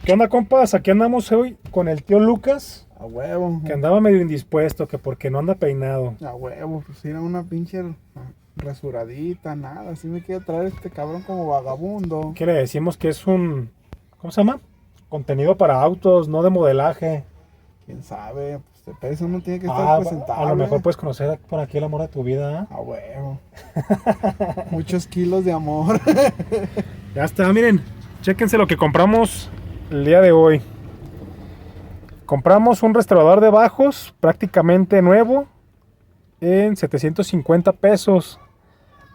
¿Qué onda, compas? Aquí andamos hoy con el tío Lucas, A huevo. que andaba medio indispuesto, que porque no anda peinado. A huevo, pues era una pinche rasuradita, nada. Así me quiere traer este cabrón como vagabundo. ¿Qué le decimos? Que es un, ¿cómo se llama? Contenido para autos, no de modelaje. Quién sabe, pues de eso uno tiene que estar Ah, presentable. a lo mejor puedes conocer por aquí el amor de tu vida, ¿eh? A huevo. Muchos kilos de amor. Ya está, miren, chéquense lo que compramos el día de hoy. Compramos un restaurador de bajos prácticamente nuevo en 750 pesos.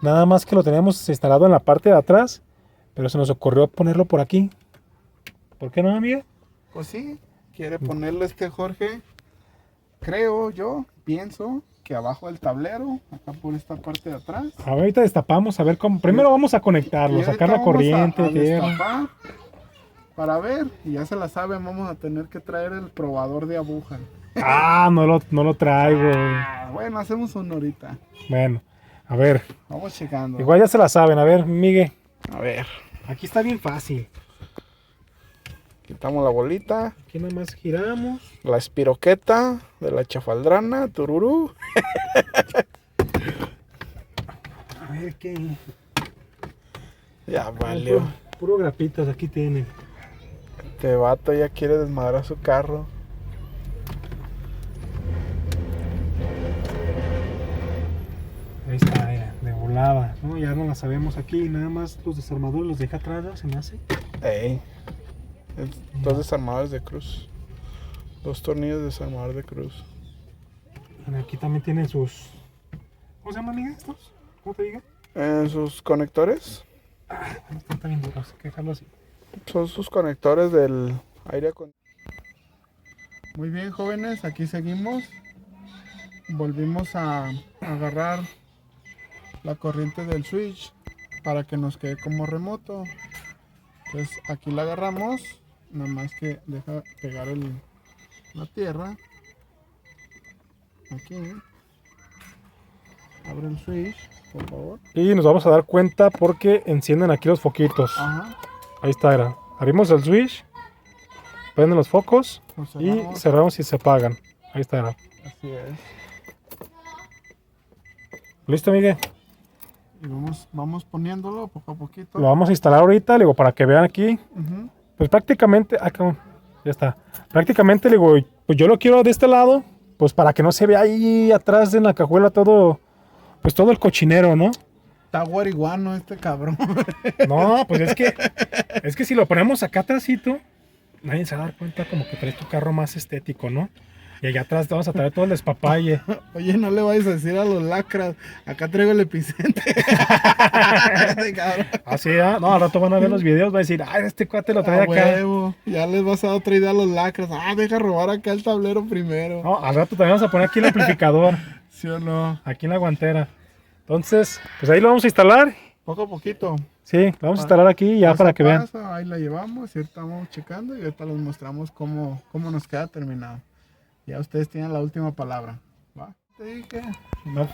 Nada más que lo teníamos instalado en la parte de atrás, pero se nos ocurrió ponerlo por aquí. ¿Por qué no, amiga? Pues sí, quiere ponerle Jorge. Creo yo, pienso que abajo del tablero, acá por esta parte de atrás. A ver, ahorita destapamos, a ver cómo. Primero vamos a conectarlo, Y sacar ahorita la vamos corriente, a tierra. destapar para ver, y ya se la saben, vamos a tener que traer el probador de aguja. Ah, no lo traigo. Bueno, hacemos una ahorita. Bueno, a ver. Vamos checando. Igual ya se la saben. A ver, Miguel. A ver, Aquí está bien fácil. quitamos la bolita, Aquí nada más giramos. la espiroqueta de la chafaldrana, tururú. A ver qué. Ya valió. Puro grapitas aquí tienen. Este vato ya quiere desmadrar su carro. Ahí está, de volada. No, ya no la sabemos aquí. Nada más los desarmadores los deja atrás, ¿no? Se me hace. Ey. Dos desarmadores de cruz. Dos tornillos desarmador de cruz. Bueno, aquí también tienen sus. ¿Cómo se llaman, amiga, estos? ¿Cómo te digo? Sus conectores. Están bien duros, hay que dejarlo así. Son sus conectores del aire acondicionado. Muy bien, jóvenes, aquí seguimos. Volvimos a agarrar la corriente del switch para que nos quede como remoto. Entonces aquí la agarramos, nada más que deja pegar la tierra. Aquí. Abre el switch, por favor. Y nos vamos a dar cuenta porque encienden aquí los foquitos. Ajá. Ahí está, era. Abrimos el switch, prenden los focos Pues y cerramos. cerramos y se apagan. Ahí está, era. Así es. ¿Listo, Miguel? Y vamos poniéndolo poco a poquito. Lo vamos a instalar ahorita, digo, para que vean aquí. Ujú. Pues prácticamente, cabrón, ya está. Prácticamente, digo, pues yo lo quiero de este lado, pues para que no se vea ahí atrás en la cajuela todo, pues todo el cochinero, ¿no? Está guariguano este cabrón. No, pues es que si lo ponemos acá atrásito, nadie se va a dar cuenta como que traes tu carro más estético, ¿no? Y allá atrás te vamos a traer todo el despapalle. Oye, no le vayas a decir a los lacras. Acá traigo el epicente. Este cabrón. Así, no, al rato van a ver los videos, va a decir, ay, este cuate lo trae A acá. huevo. Ya les vas a dar otra idea a los lacras. Deja robar acá el tablero primero. No, al rato también vamos a poner aquí el amplificador, ¿Sí o no? aquí en la guantera. Entonces, pues ahí lo vamos a instalar. Poco a poquito. Sí, lo vamos a instalar aquí ya Paso para a que vean. paso, ahí la llevamos y ahorita vamos checando y ahorita les mostramos cómo nos queda terminado. Ya ustedes tienen la última palabra. ¿Va? Te dije. No,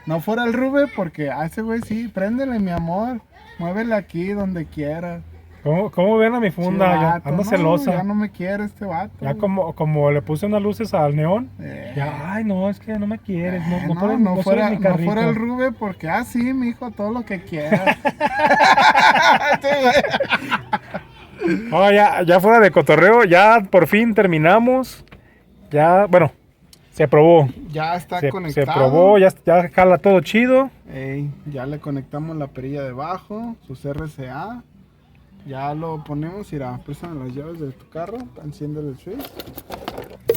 No fuera el Rube porque a ese güey sí, préndele mi amor. Muévele aquí donde quiera. ¿Cómo ven a mi funda? Che, Ya, vato, anda no, celosa. Ya no me quiere este vato. Ya como le puse unas luces al neón. Eh. Ya, ay, no, es que no me quieres. No, no, No, pones- no no fuera, subes mi no carrito. fuera el Rube porque, sí, mi hijo, todo lo que quiera. Sí, güey. No, ya fuera de cotorreo, ya por fin terminamos. Ya, bueno, se probó. Ya está Se conectado. probó, ya jala todo chido. Ey, ya le conectamos la perilla debajo, sus RCA. Ya lo ponemos, irá, préstame las llaves de tu carro, enciende el switch.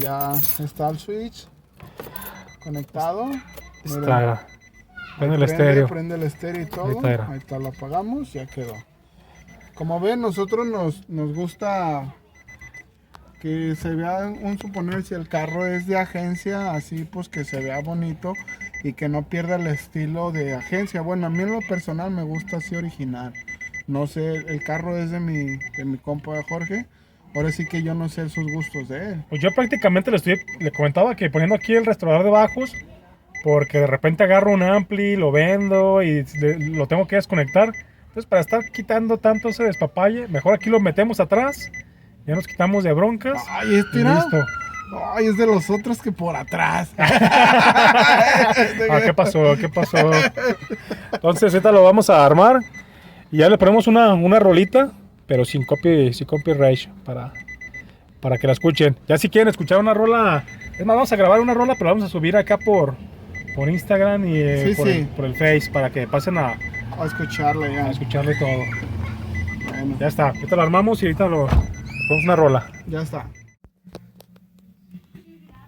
Ya está el switch conectado. Mira, Está. Prende el estéreo. Prende el estéreo y todo. Ahí está, era. Ahí está, lo apagamos, ya quedó. Como ven, nosotros nos gusta que se vea, suponer, si el carro es de agencia, así pues que se vea bonito y que no pierda el estilo de agencia. Bueno, a mí en lo personal me gusta así original. No sé, el carro es de mi compa Jorge. Ahora sí que yo no sé sus gustos de él. Pues yo prácticamente le comentaba que poniendo aquí el restaurador de bajos, porque de repente agarro un ampli, lo vendo y lo tengo que desconectar. Entonces, para estar quitando tanto ese despapalle, mejor aquí lo metemos atrás Ya nos quitamos de broncas. Ay, y era. listo. Ay, es de los otros que por atrás. ¿Qué pasó? ¿Qué pasó? Entonces, ahorita lo vamos a armar. Y ya le ponemos una rolita, pero sin copyright para que la escuchen. Ya si quieren escuchar una rola, es más, vamos a grabar una rola, pero la vamos a subir acá por Instagram y por el Face para que pasen a escucharle ya. a escucharle todo. Bueno, Ya está, ahorita lo armamos y ahorita lo ponemos una rola. ya está.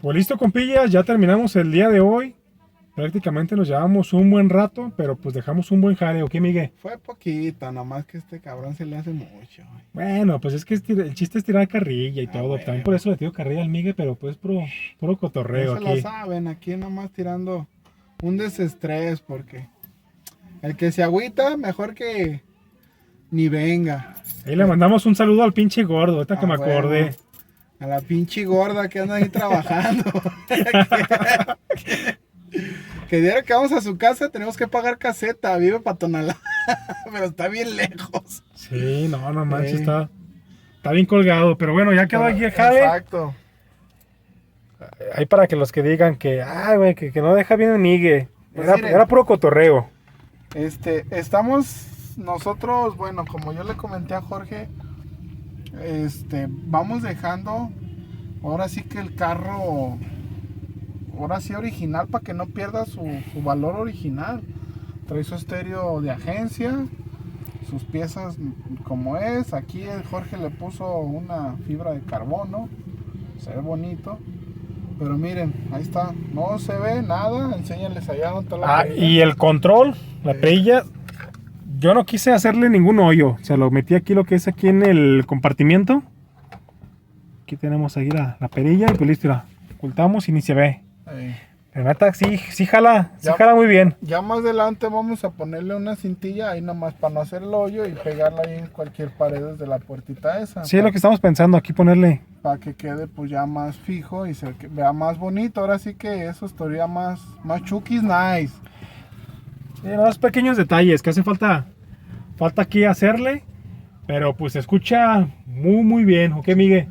Pues listo, compillas, ya terminamos el día de hoy. Prácticamente nos llevamos un buen rato, pero pues dejamos un buen jale, ¿o qué, Miguel? Fue poquito, nomás que este cabrón se le hace mucho. Bueno, pues es que el chiste es tirar carrilla y todo. Bueno. También por eso le tiro carrilla al Miguel, pero pues puro cotorreo No se aquí. la saben, aquí nomás tirando un desestrés, porque el que se agüita, mejor que ni venga. Ahí le mandamos un saludo al pinche gordo, ahorita que me acordé. Bueno, a la pinche gorda que anda ahí trabajando. Que diario que vamos a su casa tenemos que pagar caseta, vive para Tonalá, pero está bien lejos. Sí, no manches, está bien colgado, pero bueno, ya quedó aquí el jale. Exacto. Ahí para que los que digan que, güey, que no deja bien el Miguel. Pues Era, miren. era puro cotorreo. Estamos nosotros, bueno, como yo le comenté a Jorge, vamos dejando ahora sí que el carro, ahora sí original, para que no pierda su valor original. Trae su estéreo de agencia, sus piezas como es. Aquí el Jorge le puso una fibra de carbono, se ve bonito. Pero miren, ahí está, no se ve nada, enséñales allá donde está la perilla. Y el control, la perilla, yo no quise hacerle ningún hoyo. Se lo metí aquí, lo que es aquí en el compartimiento. Aquí tenemos ahí la perilla y pues listo, la ocultamos y ni se ve. Pero neta, sí jala muy bien. Ya más adelante vamos a ponerle una cintilla ahí nomás para no hacer el hoyo y pegarla ahí en cualquier pared desde la puertita esa. Sí, es lo que estamos pensando, aquí ponerle. Para que quede pues ya más fijo y se vea más bonito. Ahora sí que eso estaría más chukis nice. Sí, los pequeños detalles que hace falta aquí hacerle. Pero pues se escucha muy bien. ¿Ok, Miguel?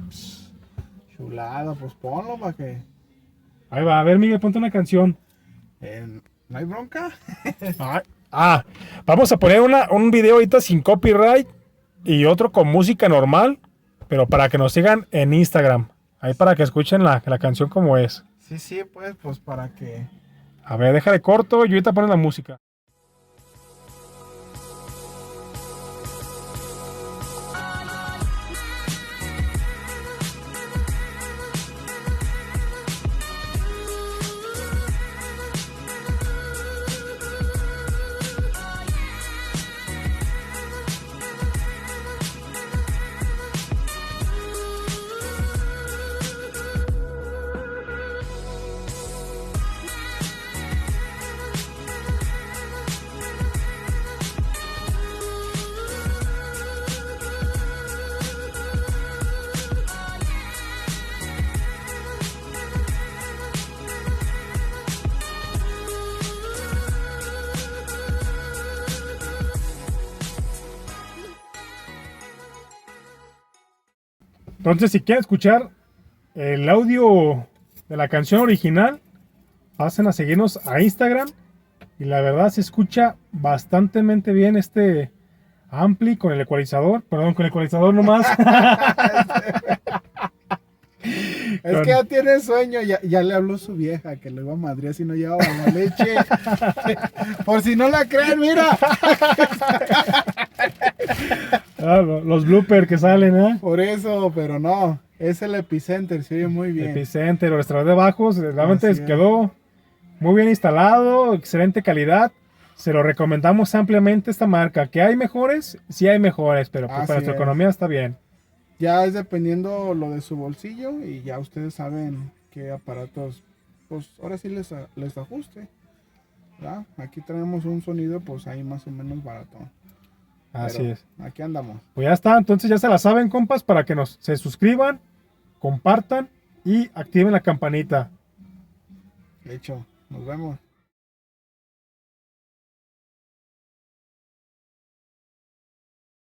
Chulada, pues ponlo para que... Ahí va, a ver, Miguel, ponte una canción. ¿No hay bronca? Vamos a poner un video ahorita sin copyright y otro con música normal, pero para que nos sigan en Instagram. Ahí para que escuchen la canción como es. Sí, pues para que... A ver, déjale corto y ahorita ponen la música. Entonces, si quieren escuchar el audio de la canción original, pasen a seguirnos a Instagram. Y la verdad se escucha bastante bien este ampli con el ecualizador. Perdón, con el ecualizador nomás. Es que ya tiene sueño, ya le habló su vieja que lo iba a madrear si no llevaba la leche. Por si no la creen, mira. Los bloopers que salen, ¿eh? Por eso, pero no, es el Epicenter, se oye muy bien. Epicenter, el restaurador de bajos, realmente Así es. quedó muy bien instalado, excelente calidad. Se lo recomendamos ampliamente esta marca. ¿Que hay mejores? Sí hay mejores, pero pues para Así su es. economía está bien. Ya es dependiendo lo de su bolsillo y ya ustedes saben qué aparatos, pues ahora sí les ajuste. ¿Verdad? Aquí tenemos un sonido pues ahí más o menos barato. Así Pero es. aquí andamos. Pues ya está, entonces ya se la saben, compas, para que se suscriban, compartan y activen la campanita. De hecho, nos vemos.